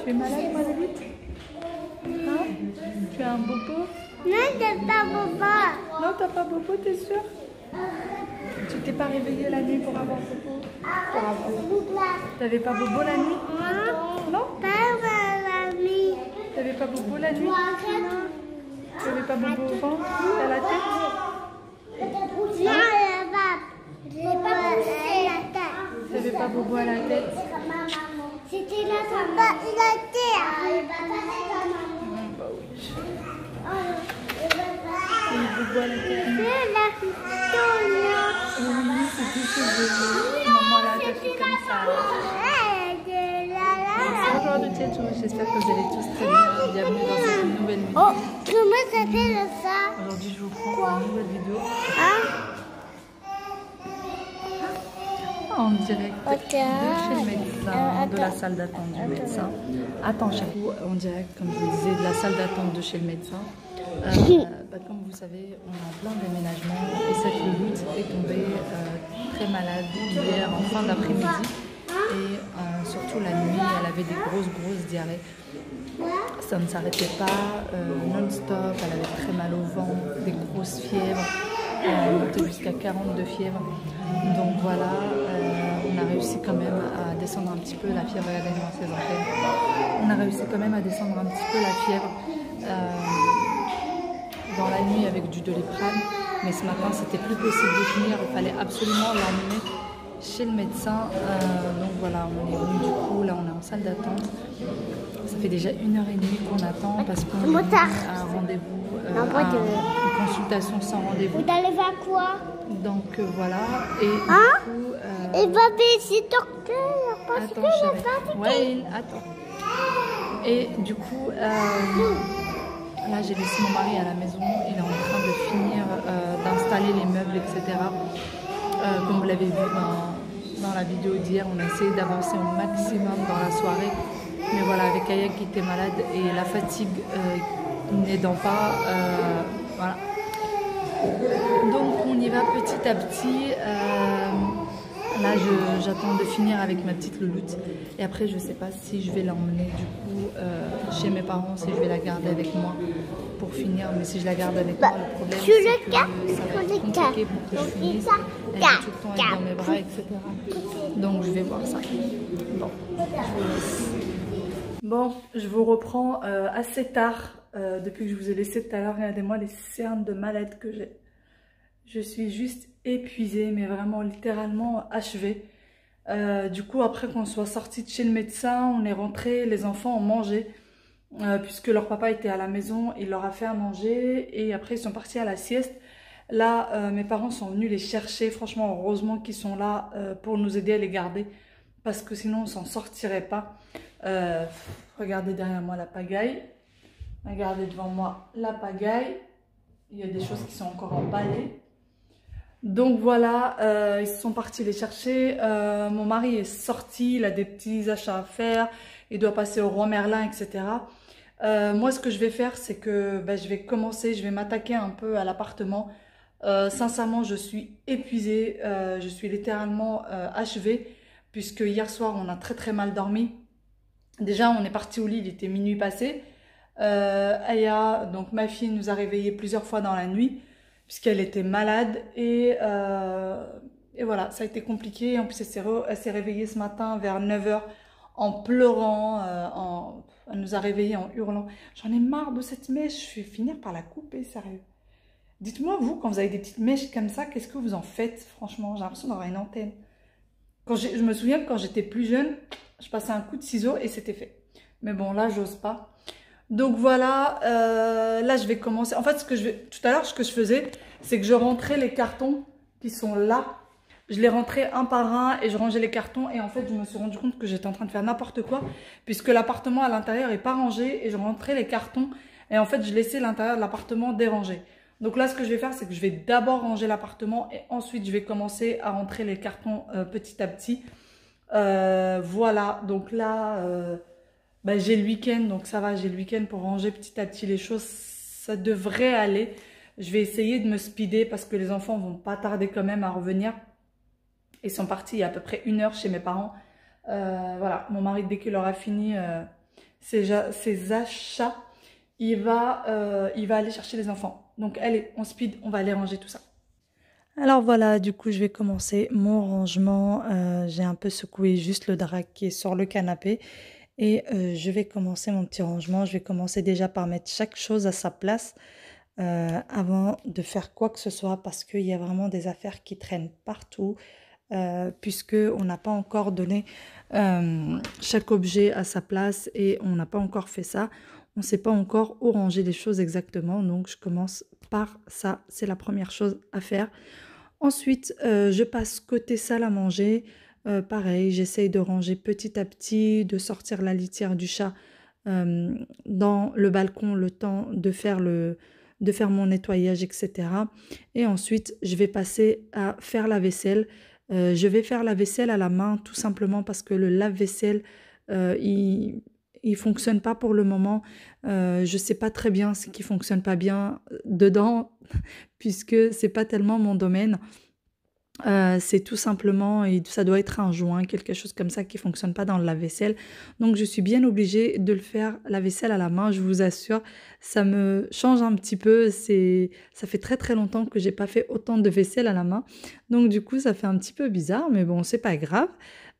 Tu es malade, moi, Lilith? Hein? Tu as un bobo? Non, t'as pas bobo. Non, t'as pas bobo, t'es sûr? Tu t'es pas réveillée la nuit pour avoir bobo? T'avais pas bobo la nuit? Non? Pas la nuit. T'avais pas bobo la nuit? Non. Tu avais pas bobo au ventre? À la tête? Non, là-bas. J'ai pas poussé la tête. T'avais pas bobo à la tête? C'était la tête. La terre. Bah oui. T'as eu bobo à la tête? C'est la Oui, c'est tout ce que je veux. Maman l'a attaché comme ça. Bonjour de Tchétchou, j'espère que vous allez tous très bien. Bienvenue dans cette nouvelle vidéo. Oh, comment ça fait ça? Aujourd'hui, je vous prends une nouvelle vidéo en direct de chez le médecin, de la salle d'attente du médecin. Attends, chez vous, en direct, comme je vous disais, de la salle d'attente de chez le médecin. Comme vous savez, on est en plein déménagement et cette louloute est tombée très malade hier en fin d'après-midi et surtout la nuit, elle avait des grosses diarrhées. Ça ne s'arrêtait pas non-stop, elle avait très mal au ventre, des grosses fièvres, elle montait jusqu'à 42 fièvres. Donc voilà, on a réussi quand même à descendre un petit peu la fièvre, regardez-moi ses antennes. On a réussi quand même à descendre un petit peu la fièvre dans la nuit avec du Doliprane, mais ce matin c'était plus possible de finir, il fallait absolument l'emmener chez le médecin. Donc voilà, on est venu du coup, là on est en salle d'attente. Ça fait déjà 1h30 qu'on attend parce qu'on est venu à un rendez-vous, une consultation sans rendez-vous. Vous allez faire quoi? Donc voilà, et du coup... Et papi, c'est docteur. Attends chérie. Ouais, attends. Et du coup, là j'ai laissé mon mari à la maison, il est en train de finir d'installer les meubles, etc. Comme vous l'avez vu dans la vidéo d'hier, on a essayé d'avancer au maximum dans la soirée. Mais voilà, avec Aya qui était malade et la fatigue n'aidant pas, voilà. Donc on y va petit à petit. Là j'attends de finir avec ma petite louloute. Et après je sais pas si je vais l'emmener du coup chez mes parents, si je vais la garder avec moi pour finir. Mais si je la garde avec moi, le problème c'est que ça va être compliqué pour que je finisse. Elle va tout le temps être dans mes bras, etc. Donc je vais voir ça. Bon, je vous laisse. Bon, je vous reprends assez tard, depuis que je vous ai laissé tout à l'heure. Regardez-moi les cernes de malade que j'ai. Je suis juste épuisée, mais vraiment littéralement achevée. Du coup, après qu'on soit sorti de chez le médecin, on est rentré, les enfants ont mangé, puisque leur papa était à la maison, il leur a fait à manger, et après ils sont partis à la sieste. Là, mes parents sont venus les chercher, franchement, heureusement qu'ils sont là pour nous aider à les garder, parce que sinon on s'en sortirait pas. Regardez derrière moi la pagaille, regardez devant moi la pagaille, il y a des choses qui sont encore emballées. Donc voilà, ils sont partis les chercher, mon mari est sorti, il a des petits achats à faire, il doit passer au Roi Merlin, etc. Moi ce que je vais faire, c'est que je vais commencer, je vais m'attaquer un peu à l'appartement. Sincèrement je suis épuisée, je suis littéralement achevée, puisque hier soir on a très mal dormi. Déjà on est parti au lit, il était minuit passé. Aya, donc ma fille, nous a réveillés plusieurs fois dans la nuit, puisqu'elle était malade, et voilà, ça a été compliqué. En plus elle s'est réveillée ce matin vers 9 h en pleurant, elle nous a réveillés en hurlant. J'en ai marre de cette mèche, je vais finir par la couper, sérieux. Dites-moi vous, quand vous avez des petites mèches comme ça, qu'est-ce que vous en faites? Franchement, j'ai l'impression d'avoir une antenne. Je me souviens que quand j'étais plus jeune, je passais un coup de ciseau et c'était fait. Mais bon, là, j'ose pas. Donc voilà, là, je vais commencer. En fait, tout à l'heure, ce que je faisais, c'est que je rentrais les cartons qui sont là. Je les rentrais un par un et je rangeais les cartons. Et en fait, je me suis rendu compte que j'étais en train de faire n'importe quoi, puisque l'appartement à l'intérieur n'est pas rangé et je rentrais les cartons. Et en fait, je laissais l'intérieur de l'appartement dérangé. Donc là, ce que je vais faire, c'est que je vais d'abord ranger l'appartement et ensuite, je vais commencer à rentrer les cartons petit à petit. Voilà, donc là, j'ai le week-end, donc ça va, j'ai le week-end pour ranger petit à petit les choses. Ça devrait aller. Je vais essayer de me speeder parce que les enfants vont pas tarder quand même à revenir. Ils sont partis il y a à peu près 1 heure chez mes parents. Voilà, mon mari, dès qu'il aura fini ses achats, il va aller chercher les enfants. Donc allez, on speed, on va aller ranger tout ça. Alors voilà, du coup je vais commencer mon rangement. J'ai un peu secoué juste le drap qui est sur le canapé. Et je vais commencer mon petit rangement. Je vais commencer déjà par mettre chaque chose à sa place avant de faire quoi que ce soit parce qu'il y a vraiment des affaires qui traînent partout puisque on n'a pas encore donné chaque objet à sa place et on n'a pas encore fait ça. On ne sait pas encore où ranger les choses exactement. Donc je commence par ça. C'est la première chose à faire. Ensuite, je passe côté salle à manger. Pareil, j'essaye de ranger petit à petit, de sortir la litière du chat dans le balcon le temps de faire mon nettoyage, etc. Et ensuite, je vais passer à faire la vaisselle. Je vais faire la vaisselle à la main tout simplement parce que le lave-vaisselle, il fonctionne pas pour le moment. Je sais pas très bien ce qui fonctionne pas bien dedans puisque c'est pas tellement mon domaine. C'est tout simplement, et ça doit être un joint, quelque chose comme ça qui fonctionne pas dans le lave-vaisselle. Donc je suis bien obligée de le faire la vaisselle à la main, je vous assure. Ça me change un petit peu, ça fait très très longtemps que j'ai pas fait autant de vaisselle à la main. Donc du coup ça fait un petit peu bizarre, mais bon c'est pas grave.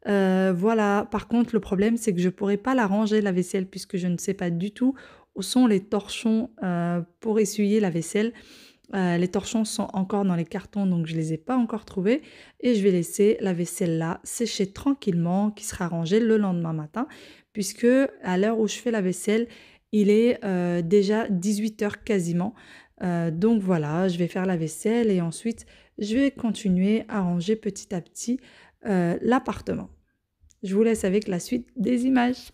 Voilà, par contre le problème c'est que je pourrais pas la ranger la vaisselle puisque je ne sais pas du tout où sont les torchons pour essuyer la vaisselle. Les torchons sont encore dans les cartons, donc je ne les ai pas encore trouvés. Et je vais laisser la vaisselle là sécher tranquillement, qui sera rangée le lendemain matin, puisque à l'heure où je fais la vaisselle, il est déjà 18 h quasiment. Donc voilà, je vais faire la vaisselle et ensuite, je vais continuer à ranger petit à petit l'appartement. Je vous laisse avec la suite des images.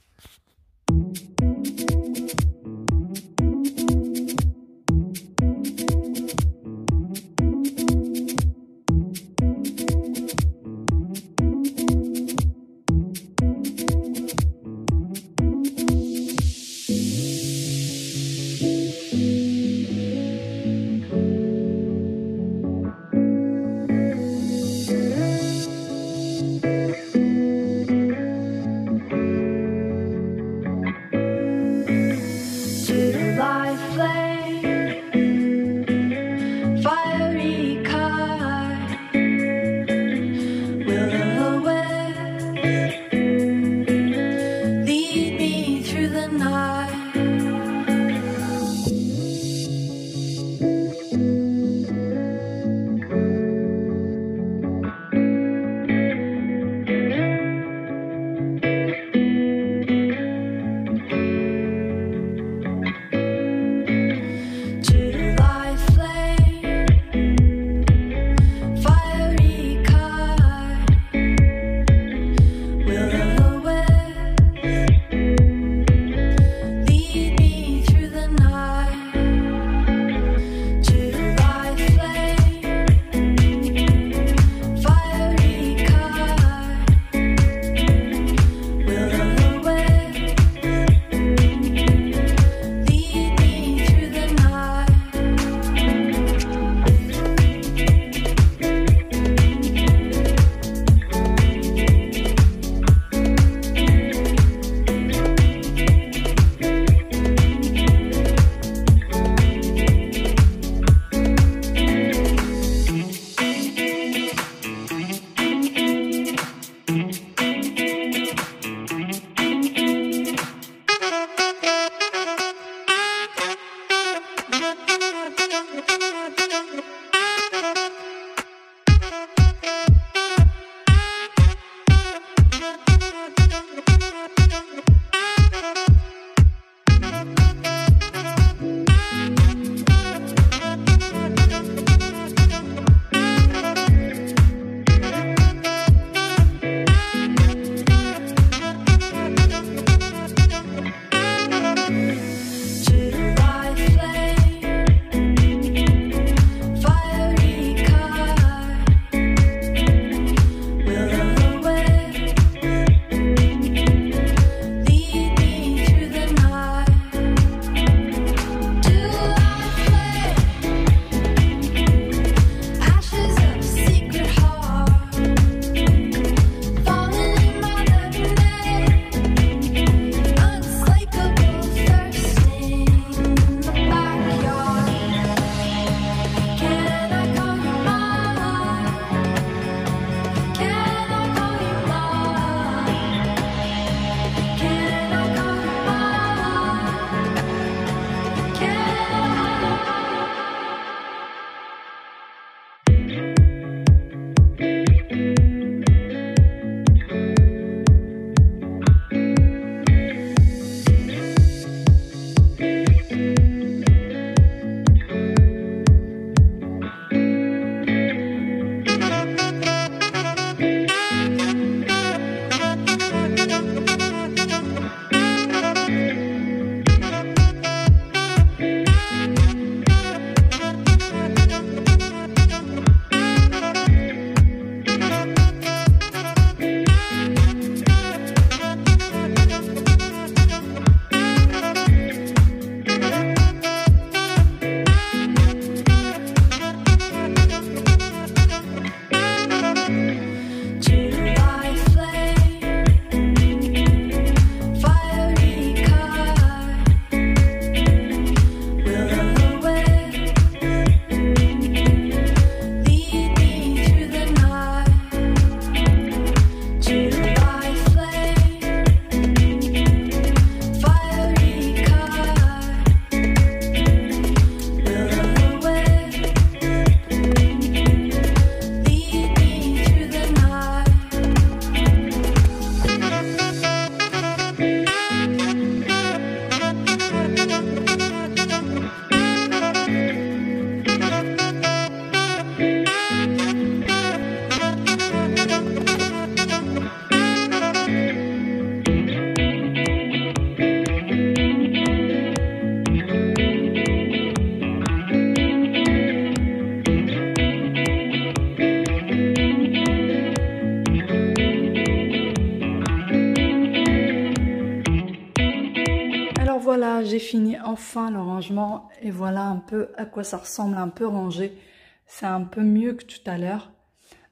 voilà, j'ai fini enfin le rangement et voilà un peu à quoi ça ressemble, un peu rangé. C'est un peu mieux que tout à l'heure.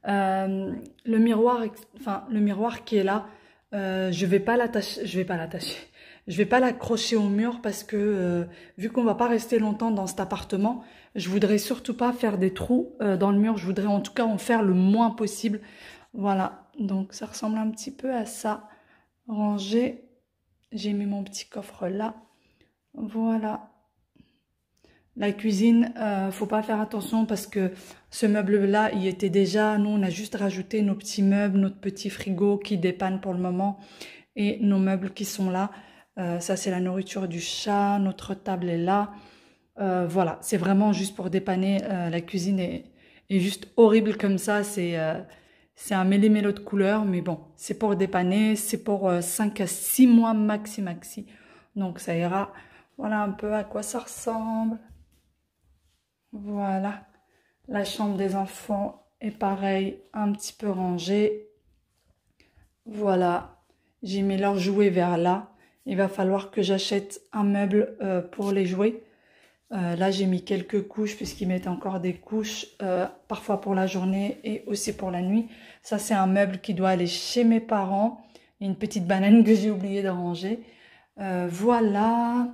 Le miroir qui est là, je vais pas l'attacher, je vais pas l'accrocher au mur parce que vu qu'on va pas rester longtemps dans cet appartement, je voudrais surtout pas faire des trous dans le mur. Je voudrais en tout cas en faire le moins possible. Voilà, donc ça ressemble un petit peu à ça. Rangé. J'ai mis mon petit coffre là. Voilà. La cuisine, faut pas faire attention parce que ce meuble-là, il était déjà. Nous, on a juste rajouté nos petits meubles, notre petit frigo qui dépanne pour le moment et nos meubles qui sont là. Ça, c'est la nourriture du chat. Notre table est là. Voilà, c'est vraiment juste pour dépanner. La cuisine est juste horrible comme ça. C'est un méli-mélo de couleurs, mais bon, c'est pour dépanner, c'est pour 5 à 6 mois maxi. Donc ça ira. Voilà un peu à quoi ça ressemble. Voilà. La chambre des enfants est pareil, un petit peu rangée. Voilà. J'ai mis leurs jouets vers là. Il va falloir que j'achète un meuble pour les jouets. Là, j'ai mis quelques couches puisqu'ils mettent encore des couches, parfois pour la journée et aussi pour la nuit. Ça, c'est un meuble qui doit aller chez mes parents. Il y a une petite banane que j'ai oublié de ranger. Voilà.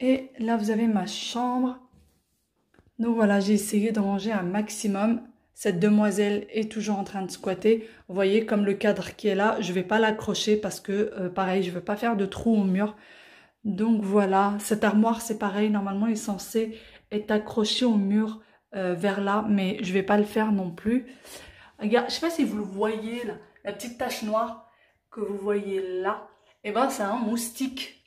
Et là, vous avez ma chambre. Donc voilà, j'ai essayé de ranger un maximum. Cette demoiselle est toujours en train de squatter. Vous voyez, comme le cadre qui est là, je ne vais pas l'accrocher parce que, pareil, je ne veux pas faire de trou au mur. Donc voilà, cette armoire c'est pareil, normalement il est censé être accroché au mur vers là, mais je vais pas le faire non plus. Regarde, je sais pas si vous le voyez là, la petite tache noire que vous voyez là, et ben c'est un moustique.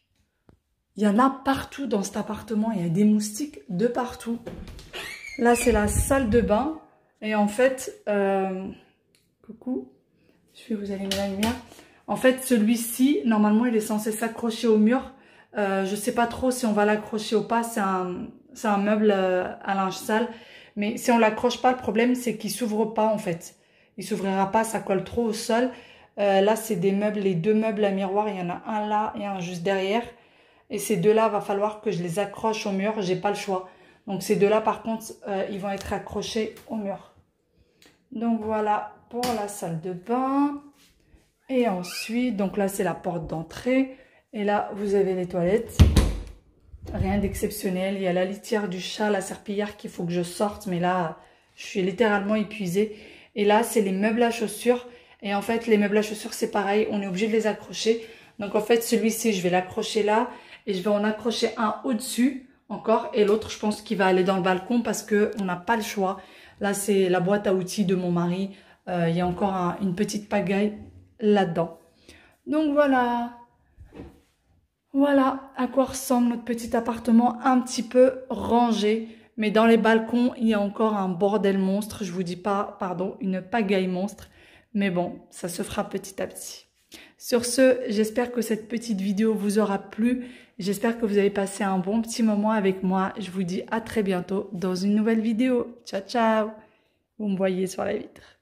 Il y en a partout dans cet appartement, il y a des moustiques de partout. Là c'est la salle de bain, et en fait, coucou, je vais vous allumer la lumière. En fait celui-ci, normalement il est censé s'accrocher au mur. Je sais pas trop si on va l'accrocher ou pas, c'est un meuble à linge sale, mais si on l'accroche pas, le problème c'est qu'il s'ouvre pas en fait. Il s'ouvrira pas, ça colle trop au sol. Là c'est des meubles, les deux meubles à miroir, il y en a un là et un juste derrière. Et ces deux-là, va falloir que je les accroche au mur, j'ai pas le choix. Donc ces deux-là par contre, ils vont être accrochés au mur. Donc voilà pour la salle de bain. Et ensuite, donc là c'est la porte d'entrée. Et là, vous avez les toilettes. Rien d'exceptionnel. Il y a la litière du chat, la serpillière qu'il faut que je sorte. Mais là, je suis littéralement épuisée. Et là, c'est les meubles à chaussures. Et en fait, les meubles à chaussures, c'est pareil. On est obligé de les accrocher. Donc en fait, celui-ci, je vais l'accrocher là. Et je vais en accrocher un au-dessus encore. Et l'autre, je pense qu'il va aller dans le balcon parce qu'on n'a pas le choix. Là, c'est la boîte à outils de mon mari. Il y a encore une petite pagaille là-dedans. Donc voilà. Voilà à quoi ressemble notre petit appartement, un petit peu rangé. Mais dans les balcons, il y a encore un bordel monstre. Je vous dis pas, pardon, une pagaille monstre. Mais bon, ça se fera petit à petit. Sur ce, j'espère que cette petite vidéo vous aura plu. J'espère que vous avez passé un bon petit moment avec moi. Je vous dis à très bientôt dans une nouvelle vidéo. Ciao, ciao. Vous me voyez sur la vitre.